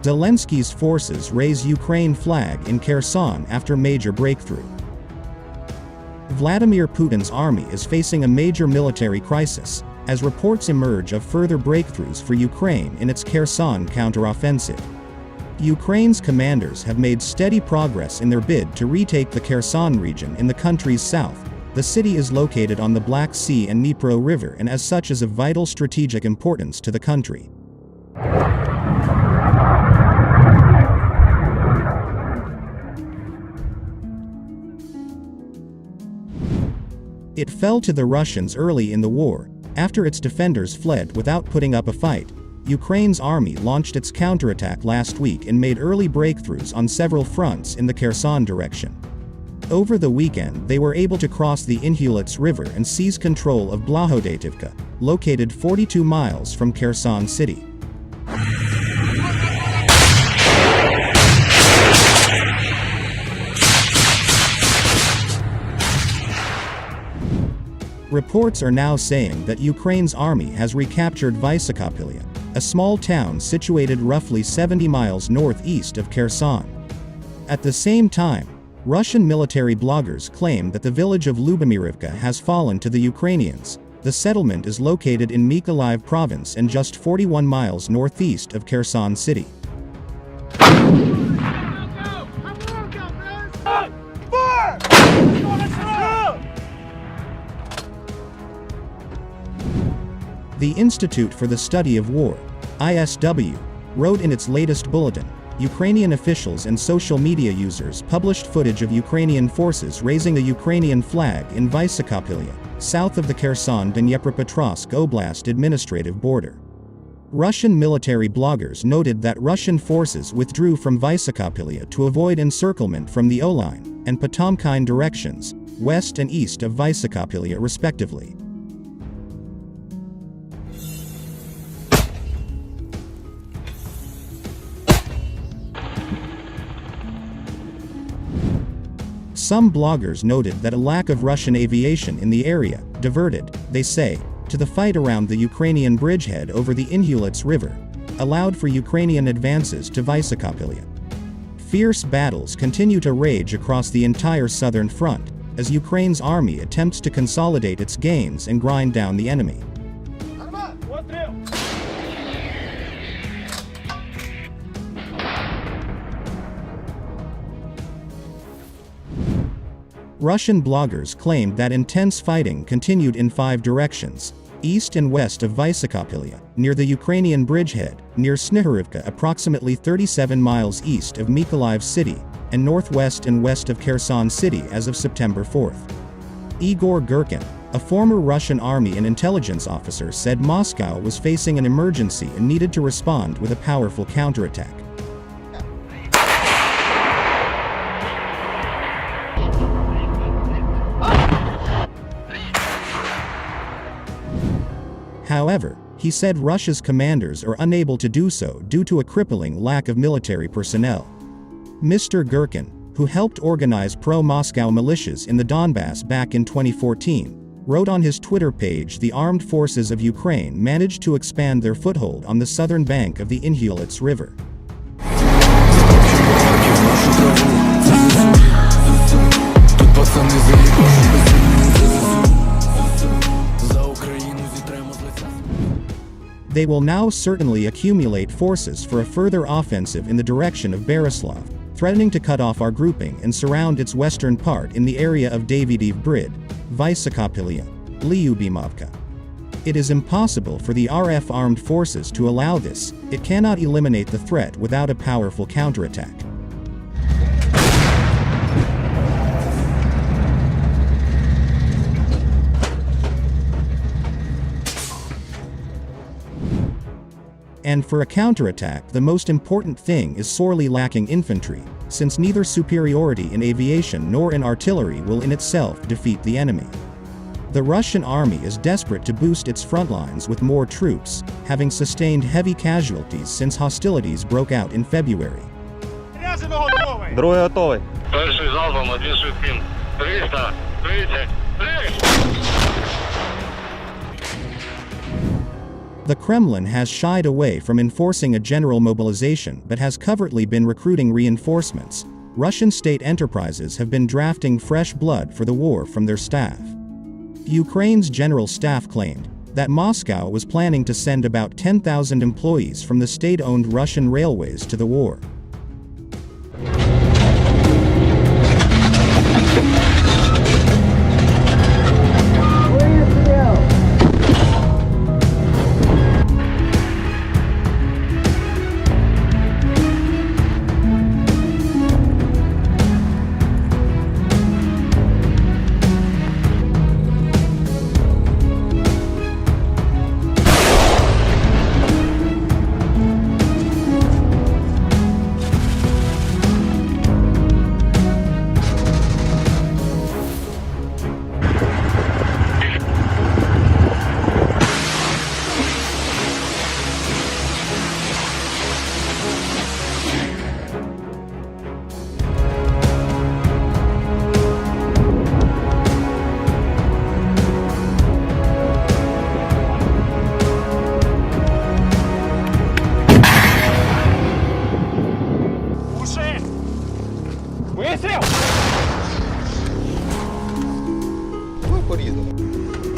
Zelensky's forces raise Ukraine flag in Kherson after major breakthrough. Vladimir Putin's army is facing a major military crisis, as reports emerge of further breakthroughs for Ukraine in its Kherson counteroffensive. Ukraine's commanders have made steady progress in their bid to retake the Kherson region in the country's south. The city is located on the Black Sea and Dnipro River and as such is of vital strategic importance to the country. It fell to the Russians early in the war. After its defenders fled without putting up a fight, Ukraine's army launched its counterattack last week and made early breakthroughs on several fronts in the Kherson direction. Over the weekend they were able to cross the Inhulets River and seize control of Blahodativka, located 42 miles from Kherson city. Reports are now saying that Ukraine's army has recaptured Vysokopilia, a small town situated roughly 70 miles northeast of Kherson. At the same time, Russian military bloggers claim that the village of Lubomirivka has fallen to the Ukrainians. The settlement is located in Mykolaiv province and just 41 miles northeast of Kherson city. The Institute for the Study of War, ISW, wrote in its latest bulletin, Ukrainian officials and social media users published footage of Ukrainian forces raising a Ukrainian flag in Vysokopilia, south of the Kherson-Dnipropetrovsk Oblast administrative border. Russian military bloggers noted that Russian forces withdrew from Vysokopilia to avoid encirclement from the Oline and Potomkine directions, west and east of Vysokopilia respectively. Some bloggers noted that a lack of Russian aviation in the area diverted, they say, to the fight around the Ukrainian bridgehead over the Inhulets River, allowed for Ukrainian advances to Vysokopilia. Fierce battles continue to rage across the entire southern front, as Ukraine's army attempts to consolidate its gains and grind down the enemy. Russian bloggers claimed that intense fighting continued in 5 directions, east and west of Vysokopilia, near the Ukrainian bridgehead, near Snihurivka approximately 37 miles east of Mykolaiv city, and northwest and west of Kherson city as of September 4th. Igor Girkin, a former Russian army and intelligence officer, said Moscow was facing an emergency and needed to respond with a powerful counterattack. However, he said Russia's commanders are unable to do so due to a crippling lack of military personnel. Mr. Girkin, who helped organize pro-Moscow militias in the Donbass back in 2014, wrote on his Twitter page the armed forces of Ukraine managed to expand their foothold on the southern bank of the Inhulets River. They will now certainly accumulate forces for a further offensive in the direction of Berislav, threatening to cut off our grouping and surround its western part in the area of Davydiv Brid, Vysokopilia, Lyubimovka. It is impossible for the RF armed forces to allow this. It cannot eliminate the threat without a powerful counterattack. And for a counterattack, the most important thing is sorely lacking infantry, since neither superiority in aviation nor in artillery will in itself defeat the enemy. The Russian army is desperate to boost its front lines with more troops, having sustained heavy casualties since hostilities broke out in February. Другий готовий. Перший залпом, один швидким. 330. The Kremlin has shied away from enforcing a general mobilization but has covertly been recruiting reinforcements. Russian state enterprises have been drafting fresh blood for the war from their staff. Ukraine's general staff claimed that Moscow was planning to send about 10,000 employees from the state-owned Russian railways to the war. Вистріл! Ну, порізано.